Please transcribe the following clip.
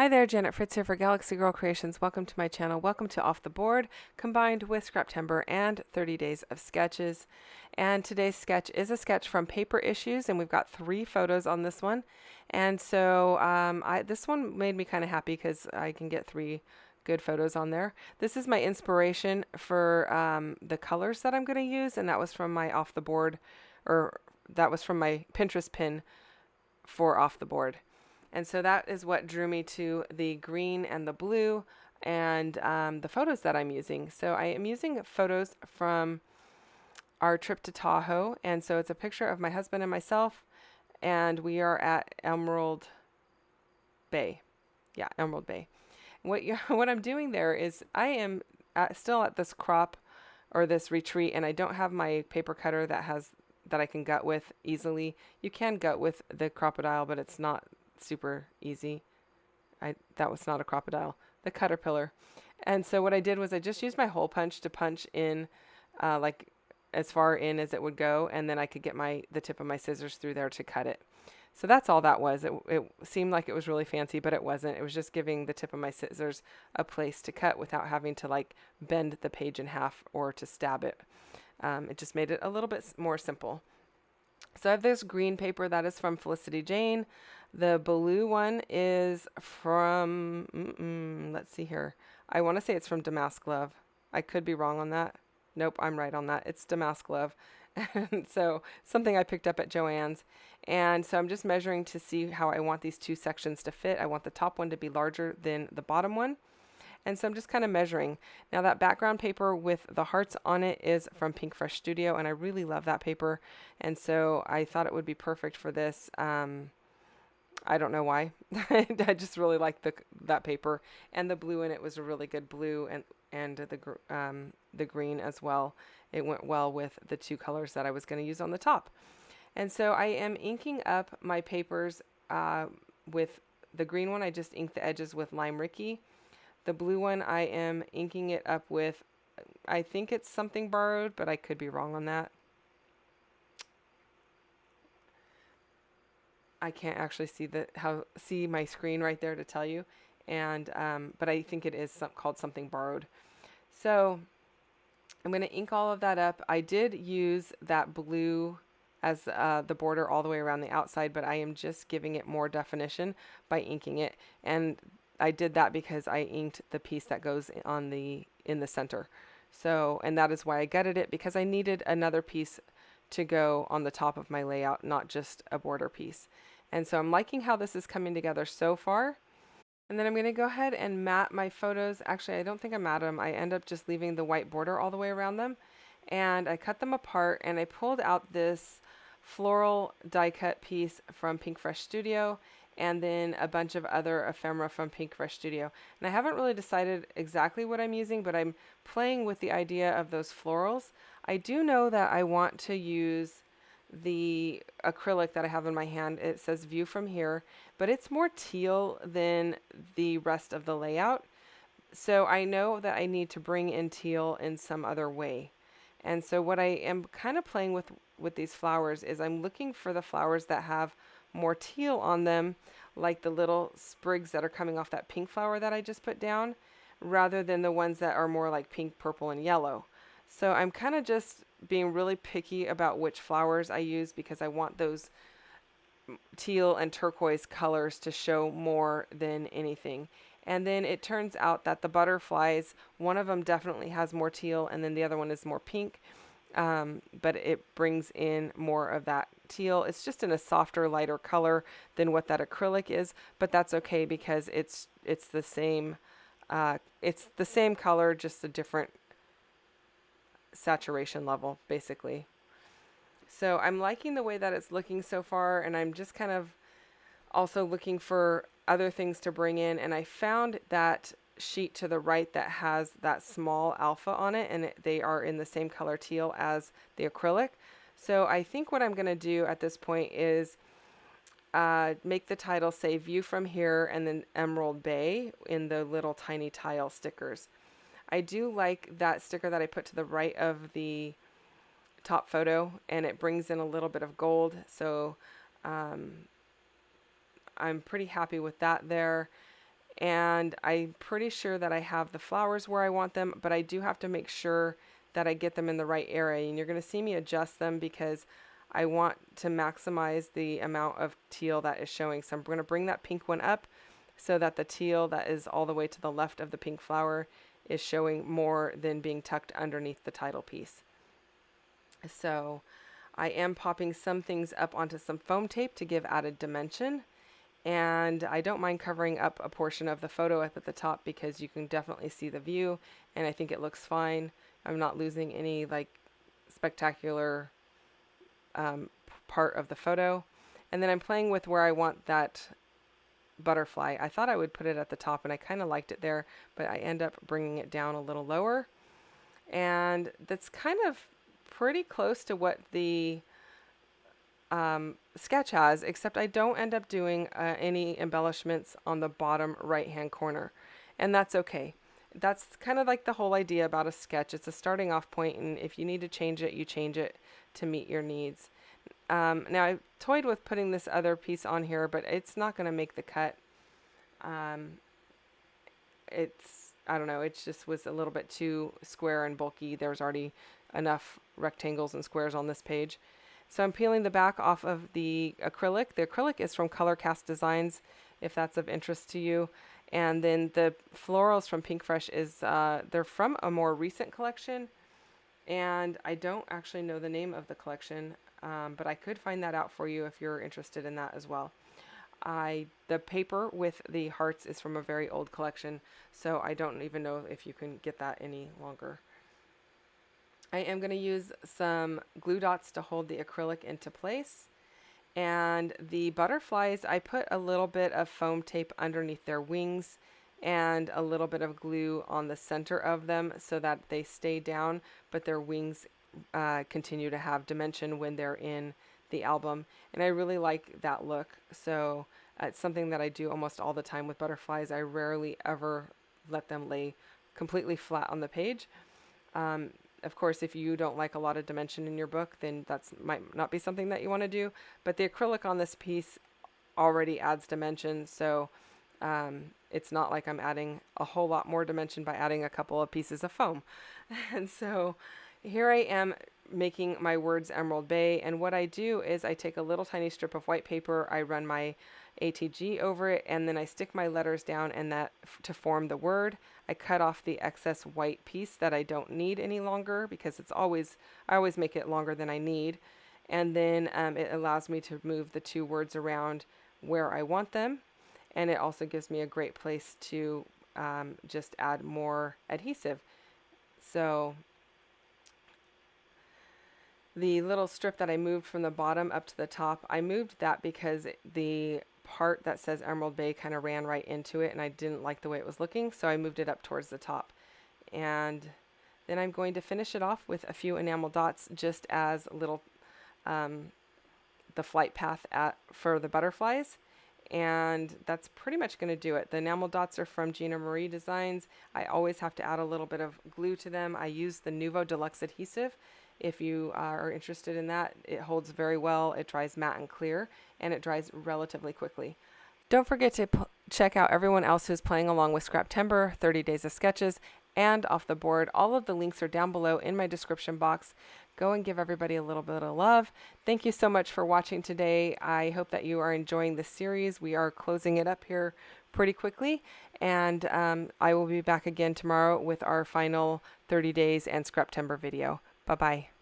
there, Janet Fritz here for Galaxy Girl Creations. Welcome to my channel. Welcome to Off the Board, combined with Scraptember and 30 Days of Sketches. And today's sketch is a sketch from Paper Issues, and we've got 3 photos on this one. And so this one made me kind of happy because I can get 3 good photos on there. This is my inspiration for the colors that I'm going to use, and that was from my Off the Board, or that was from my Pinterest pin for Off the Board. And so that is what drew me to the green and the blue and the photos that I'm using. So I am using photos from our trip to Tahoe. And so it's a picture of my husband and myself. And we are at Emerald Bay. Yeah, Emerald Bay. What I'm doing there is I am still at this crop or this retreat. And I don't have my paper cutter that I can gut with easily. You can gut with the crocodile, but it's not super easy. That was not a crocodile, the caterpillar. And so what I did was I just used my hole punch to punch in like as far in as it would go, and then I could get the tip of my scissors through there to cut it. So that's all that was. It seemed like it was really fancy, but it wasn't. It was just giving the tip of my scissors a place to cut without having to like bend the page in half or to stab it. It just made it a little bit more simple. So I have this green paper that is from Felicity Jane. The blue one is from, let's see here. I want to say it's from Damask Love. I could be wrong on that. Nope, I'm right on that. It's Damask Love. And so something I picked up at Joann's. And so I'm just measuring to see how I want these 2 sections to fit. I want the top one to be larger than the bottom one. And so I'm just kind of measuring. Now that background paper with the hearts on it is from Pink Fresh Studio, and I really love that paper. And so I thought it would be perfect for this. I don't know why. I just really like that paper, and the blue in it was a really good blue, and the green as well. It went well with the 2 colors that I was going to use on the top. And so I am inking up my papers with the green one. I just inked the edges with Lime Ricky. The blue one, I am inking it up with, I think it's Something Borrowed, but I could be wrong on that. I can't actually see my screen right there to tell you, and but I think it is called Something Borrowed. So I'm going to ink all of that up. I did use that blue as the border all the way around the outside, but I am just giving it more definition by inking it, and I did that because I inked the piece that goes in the center. So, and that is why I gutted it, because I needed another piece to go on the top of my layout, not just a border piece. And so I'm liking how this is coming together so far. And then I'm going to go ahead and mat my photos. Actually, I don't think I matted them. I end up just leaving the white border all the way around them. And I cut them apart, and I pulled out this floral die cut piece from Pink Fresh Studio, and then a bunch of other ephemera from Pink Fresh Studio. And I haven't really decided exactly what I'm using, but I'm playing with the idea of those florals. I do know that I want to use the acrylic that I have in my hand. It says View from Here, but it's more teal than the rest of the layout. So I know that I need to bring in teal in some other way. And so what I am kind of playing with these flowers is I'm looking for the flowers that have more teal on them, like the little sprigs that are coming off that pink flower that I just put down, rather than the ones that are more like pink, purple, and yellow. So I'm kind of just being really picky about which flowers I use, because I want those teal and turquoise colors to show more than anything. And then it turns out that the butterflies, one of them definitely has more teal, and then the other one is more pink. But it brings in more of that teal. It's just in a softer, lighter color than what that acrylic is, but that's okay because it's the same color, just a different saturation level, basically. So I'm liking the way that it's looking so far, and I'm just kind of also looking for other things to bring in, and I found that sheet to the right that has that small alpha on it, and they are in the same color teal as the acrylic. So I think what I'm going to do at this point is make the title say View from Here and then Emerald Bay in the little tiny tile stickers. I do like that sticker that I put to the right of the top photo, and it brings in a little bit of gold. So I'm pretty happy with that there. And I'm pretty sure that I have the flowers where I want them, but I do have to make sure that I get them in the right area. And you're going to see me adjust them because I want to maximize the amount of teal that is showing. So I'm going to bring that pink one up so that the teal that is all the way to the left of the pink flower is showing more than being tucked underneath the title piece. So I am popping some things up onto some foam tape to give added dimension. And I don't mind covering up a portion of the photo up at the top because you can definitely see the view, and I think it looks fine. I'm not losing any like spectacular part of the photo. And then I'm playing with where I want that butterfly. I thought I would put it at the top, and I kind of liked it there, but I end up bringing it down a little lower. And that's kind of pretty close to what the sketch has, except I don't end up doing any embellishments on the bottom right hand corner, and that's okay. That's kind of like the whole idea about a sketch. It's a starting off point, and if you need to change it, you change it to meet your needs. Now I toyed with putting this other piece on here, but it's not going to make the cut. I don't know, it just was a little bit too square and bulky. There's already enough rectangles and squares on this page. So I'm peeling the back off of the acrylic. The acrylic is from Color Cast Designs, if that's of interest to you. And then the florals from Pink Fresh they're from a more recent collection. And I don't actually know the name of the collection, but I could find that out for you if you're interested in that as well. The paper with the hearts is from a very old collection, so I don't even know if you can get that any longer. I am going to use some glue dots to hold the acrylic into place. And the butterflies, I put a little bit of foam tape underneath their wings and a little bit of glue on the center of them so that they stay down, but their wings continue to have dimension when they're in the album. And I really like that look. So it's something that I do almost all the time with butterflies. I rarely ever let them lay completely flat on the page. Of course, if you don't like a lot of dimension in your book, then that's might not be something that you want to do. But the acrylic on this piece already adds dimension, so it's not like I'm adding a whole lot more dimension by adding a couple of pieces of foam. And so here I am making my words Emerald Bay, and what I do is I take a little tiny strip of white paper, I run my ATG over it, and then I stick my letters down and that to form the word. I cut off the excess white piece that I don't need any longer because I always make it longer than I need. And then it allows me to move the two words around where I want them. And it also gives me a great place to just add more adhesive. So the little strip that I moved from the bottom up to the top, I moved that because the part that says Emerald Bay kind of ran right into it and I didn't like the way it was looking, so I moved it up towards the top. And then I'm going to finish it off with a few enamel dots just as little the flight path for the butterflies. And that's pretty much going to do it. The enamel dots are from Gina Marie Designs. I always have to add a little bit of glue to them. I use the Nuvo Deluxe adhesive. If you are interested in that, it holds very well. It dries matte and clear, and it dries relatively quickly. Don't forget to check out everyone else who's playing along with Scraptember, 30 Days of Sketches, and Off the Board. All of the links are down below in my description box. Go and give everybody a little bit of love. Thank you so much for watching today. I hope that you are enjoying this series. We are closing it up here pretty quickly, and I will be back again tomorrow with our final 30 Days and Scraptember video. Bye-bye.